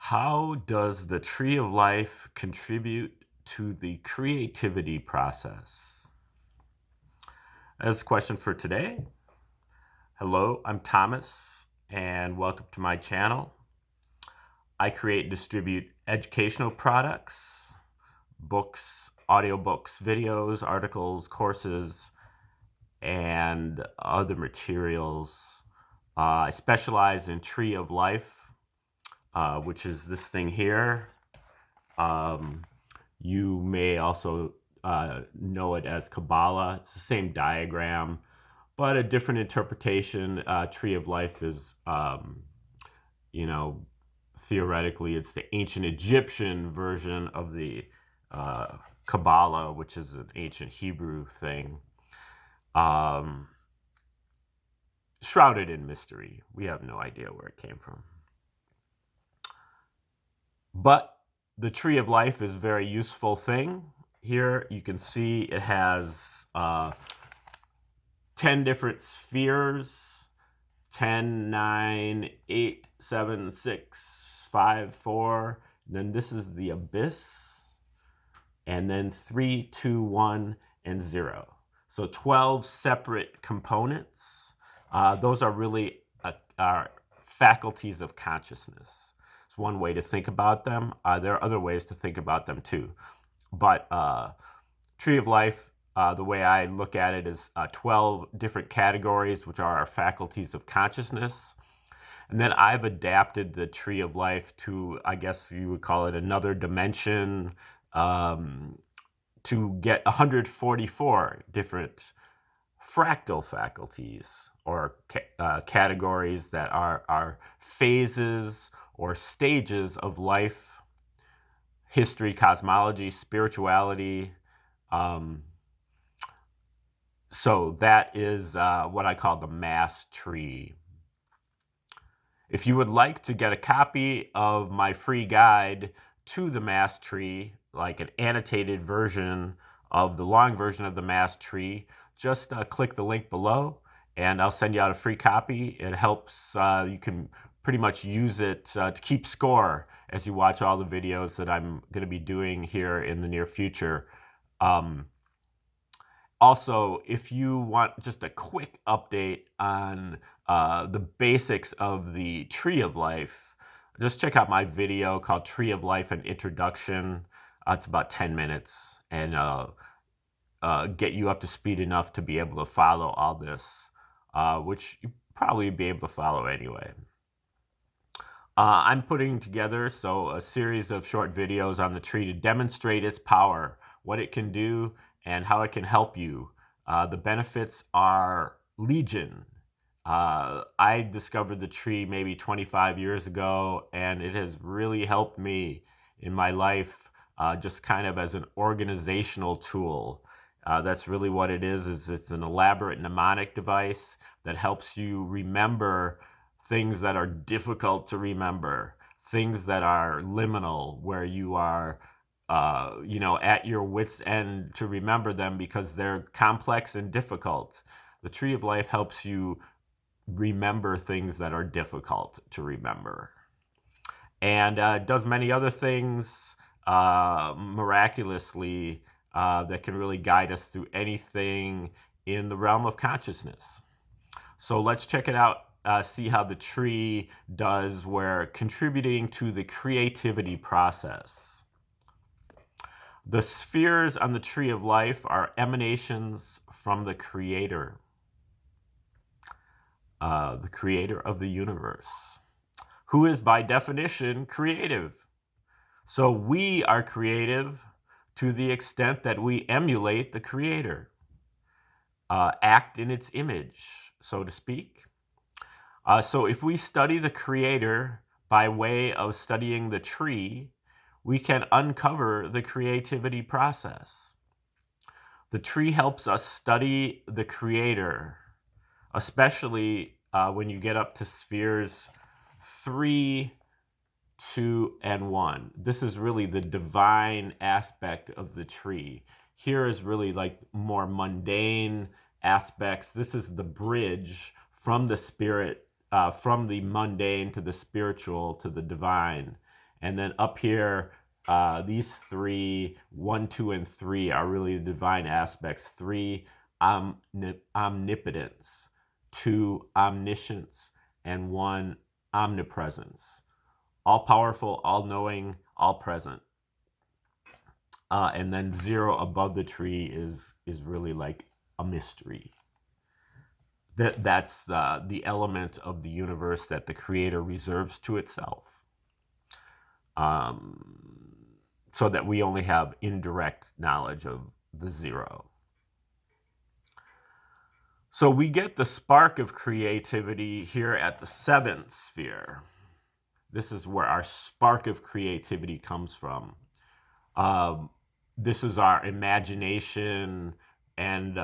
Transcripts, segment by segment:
How does the tree of life contribute to the creativity process? That's the question for today. Hello, I'm Thomas, and welcome to my channel. I create and distribute educational products, books, audiobooks, videos, articles, courses, and other materials. I specialize in tree of life, which is this thing here. You may also know it as Kabbalah. It's the same diagram, but a different interpretation. Tree of Life is, theoretically, it's the ancient Egyptian version of the Kabbalah, which is an ancient Hebrew thing. Shrouded in mystery. We have no idea where it came from. But the tree of life is a very useful thing. Here you can see it has 10 different spheres: 10, 9, 8, 7, 6, 5, 4. Then this is the abyss. And then 3, 2, 1, and 0. So 12 separate components. Those are really our faculties of consciousness. It's one way to think about them. There are other ways to think about them too. But Tree of Life, the way I look at it is 12 different categories, which are our faculties of consciousness. And then I've adapted the Tree of Life to, I guess you would call it, another dimension, to get 144 different fractal faculties, or categories that are phases or stages of life, history, cosmology, spirituality. So that is what I call the MASSTree. If you would like to get a copy of my free guide to the MASSTree, like an annotated version of the long version of the MASSTree, just click the link below and I'll send you out a free copy. It helps, you can pretty much use it to keep score as you watch all the videos that I'm going to be doing here in the near future. Also, if you want just a quick update on the basics of the Tree of Life, just check out my video called Tree of Life, an Introduction. It's about 10 minutes, and get you up to speed enough to be able to follow all this, which you probably be able to follow anyway. I'm putting together a series of short videos on the tree to demonstrate its power, what it can do, and how it can help you. The benefits are legion. I discovered the tree maybe 25 years ago, and it has really helped me in my life, just kind of as an organizational tool. That's really what it is it's an elaborate mnemonic device that helps you remember things that are difficult to remember, things that are liminal, where you are at your wit's end to remember them because they're complex and difficult. The Tree of Life helps you remember things that are difficult to remember. And it does many other things miraculously that can really guide us through anything in the realm of consciousness. So let's check it out. See how the tree does where contributing to the creativity process. The spheres on the Tree of Life are emanations from the Creator of the universe, who is by definition creative. So we are creative to the extent that we emulate the Creator, act in its image, so to speak. So if we study the Creator by way of studying the tree, we can uncover the creativity process. The tree helps us study the Creator, especially when you get up to spheres 3, 2, and 1. This is really the divine aspect of the tree. Here is really like more mundane aspects. This is the bridge from the spirit, from the mundane to the spiritual to the divine. And then up here, these three, 1, 2, and 3, are really the divine aspects. 3, omnipotence. 2, omniscience. And 1, omnipresence. All powerful, all knowing, all present. And then 0 above the tree is really like a mystery. That's the element of the universe that the creator reserves to itself, so that we only have indirect knowledge of the 0. So we get the spark of creativity here at the 7th sphere. This is where our spark of creativity comes from. This is our imagination and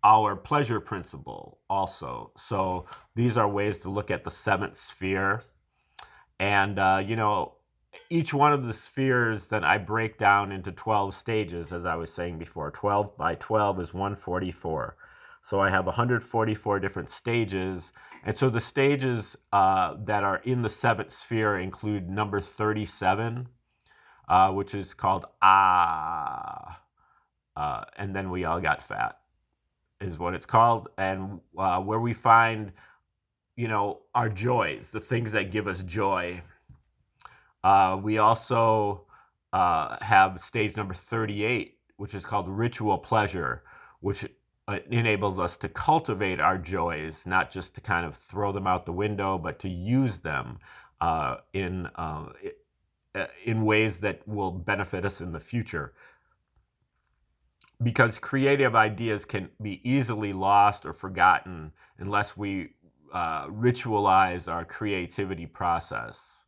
our pleasure principle also. So these are ways to look at the 7th sphere. And, each one of the spheres that I break down into 12 stages, as I was saying before. 12 by 12 is 144. So I have 144 different stages. And so the stages that are in the 7th sphere include number 37, which is called and then we all got fat, is what it's called. And where we find, our joys, the things that give us joy. We also have stage number 38, which is called ritual pleasure, which enables us to cultivate our joys, not just to kind of throw them out the window, but to use them in ways that will benefit us in the future. Because creative ideas can be easily lost or forgotten unless we ritualize our creativity process,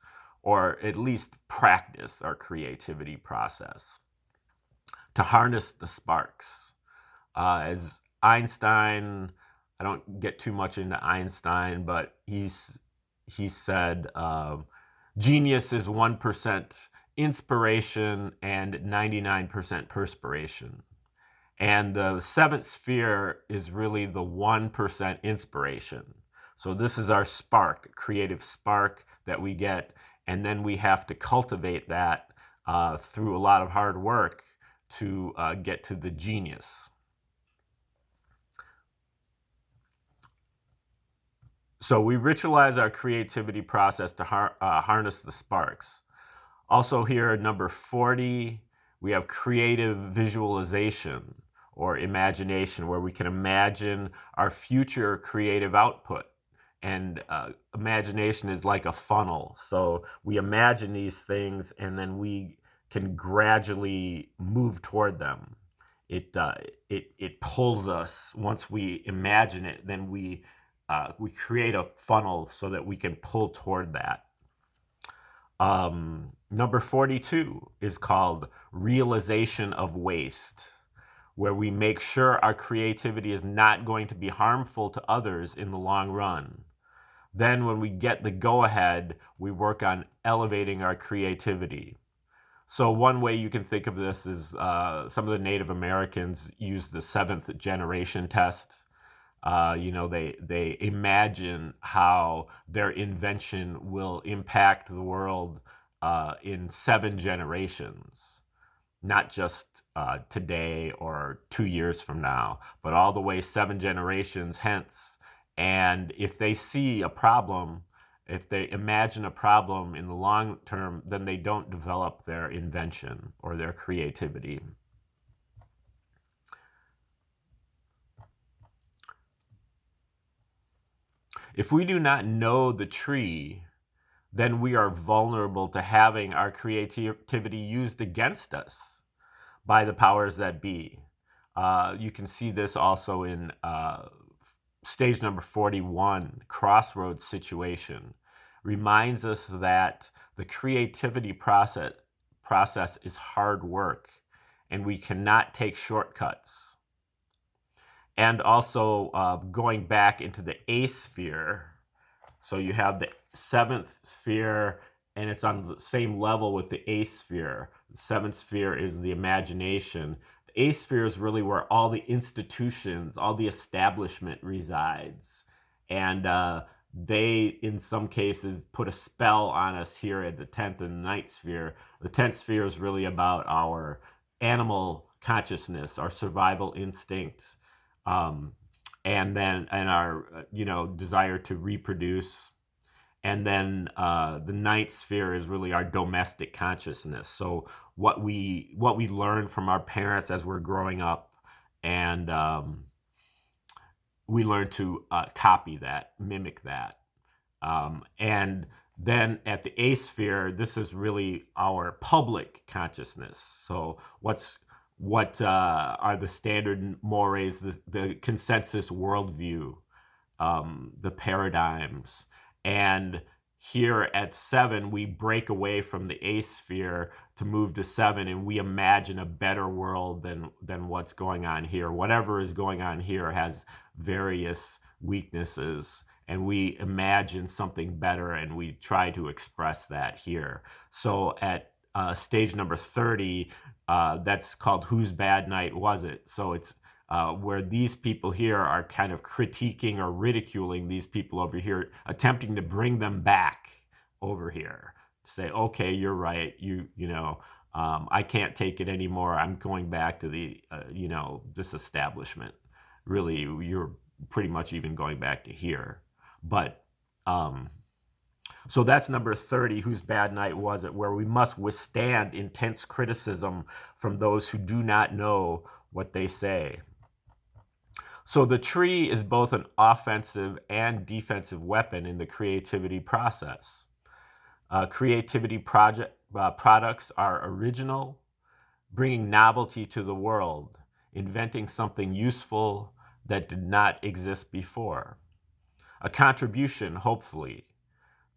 or at least practice our creativity process to harness the sparks. As Einstein, I don't get too much into Einstein, but he said, genius is 1% inspiration and 99% perspiration. And the 7th sphere is really the 1% inspiration. So this is our spark, creative spark that we get, and then we have to cultivate that through a lot of hard work to get to the genius. So we ritualize our creativity process to harness the sparks. Also here, number 40, we have creative visualization or imagination, where we can imagine our future creative output. And imagination is like a funnel. So we imagine these things and then we can gradually move toward them. It pulls us. Once we imagine it, then we create a funnel so that we can pull toward that. Number 42 is called realization of waste, where we make sure our creativity is not going to be harmful to others in the long run. Then when we get the go-ahead, we work on elevating our creativity. So one way you can think of this is some of the Native Americans use the 7th generation test. They imagine how their invention will impact the world in 7 generations, not just today or 2 years from now, but all the way 7 generations hence. And if they see a problem, if they imagine a problem in the long term, then they don't develop their invention or their creativity. If we do not know the tree, then we are vulnerable to having our creativity used against us by the powers that be. You can see this also in stage number 41, crossroads situation. Reminds us that the creativity process is hard work, and we cannot take shortcuts. And also going back into the A sphere. So you have the 7th sphere, and it's on the same level with the A sphere. The 7th sphere is the imagination. The A sphere is really where all the institutions, all the establishment resides. And they, in some cases, put a spell on us here at the 10th and 9th sphere. The 10th sphere is really about our animal consciousness, our survival instincts, and our desire to reproduce. And then the 9th sphere is really our domestic consciousness. So what we learn from our parents as we're growing up, and we learn to copy that, mimic that. And then at the 8th sphere, this is really our public consciousness. So what are the standard mores, the consensus worldview, the paradigms. And here at 7, we break away from the 8th sphere to move to 7, and we imagine a better world than what's going on here. Whatever is going on here has various weaknesses, and we imagine something better, and we try to express that here. So at stage number 30, that's called Whose Bad Night Was It? So it's where these people here are kind of critiquing or ridiculing these people over here, attempting to bring them back over here. Say, okay, you're right. I can't take it anymore. I'm going back to the, this establishment. Really, you're pretty much even going back to here. But so that's number 30, Whose Bad Night Was It? Where we must withstand intense criticism from those who do not know what they say. So the tree is both an offensive and defensive weapon in the creativity process. Creativity products are original, bringing novelty to the world, inventing something useful that did not exist before. A contribution, hopefully.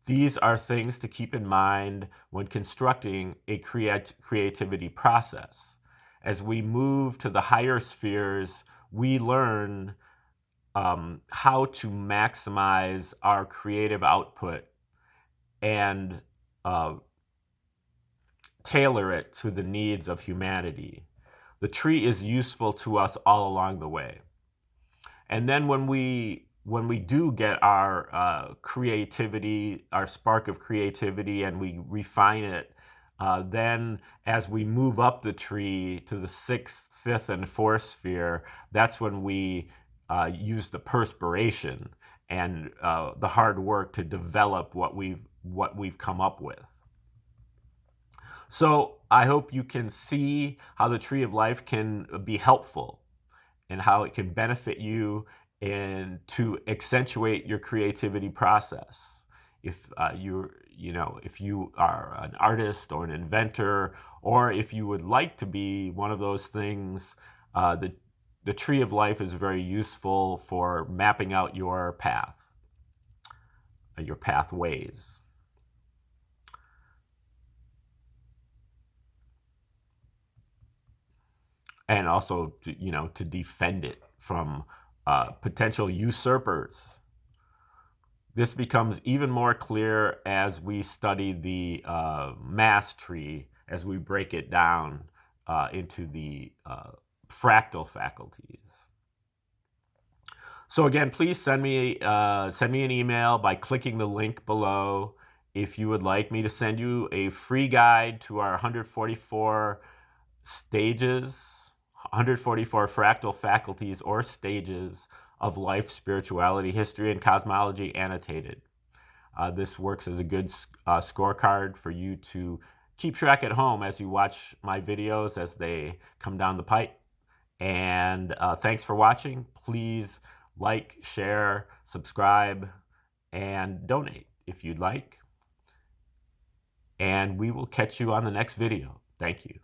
These are things to keep in mind when constructing a creativity process. As we move to the higher spheres, we learn how to maximize our creative output and tailor it to the needs of humanity. The tree is useful to us all along the way. And then when we do get our creativity, our spark of creativity, and we refine it, then as we move up the tree to the 6th, 5th, and 4th sphere, that's when we use the perspiration and the hard work to develop what we've come up with. So I hope you can see how the Tree of Life can be helpful and how it can benefit you and to accentuate your creativity process. If if you are an artist or an inventor, or if you would like to be one of those things, the Tree of Life is very useful for mapping out your path, your pathways. And also to defend it from potential usurpers. This becomes even more clear as we study the MASSTree, as we break it down into the fractal faculties. So again, please send me an email by clicking the link below if you would like me to send you a free guide to our 144 stages, 144 fractal faculties or stages of life, spirituality, history, and cosmology annotated. This works as a good scorecard for you to keep track at home as you watch my videos as they come down the pipe. And thanks for watching. Please like, share, subscribe, and donate if you'd like. And we will catch you on the next video. Thank you.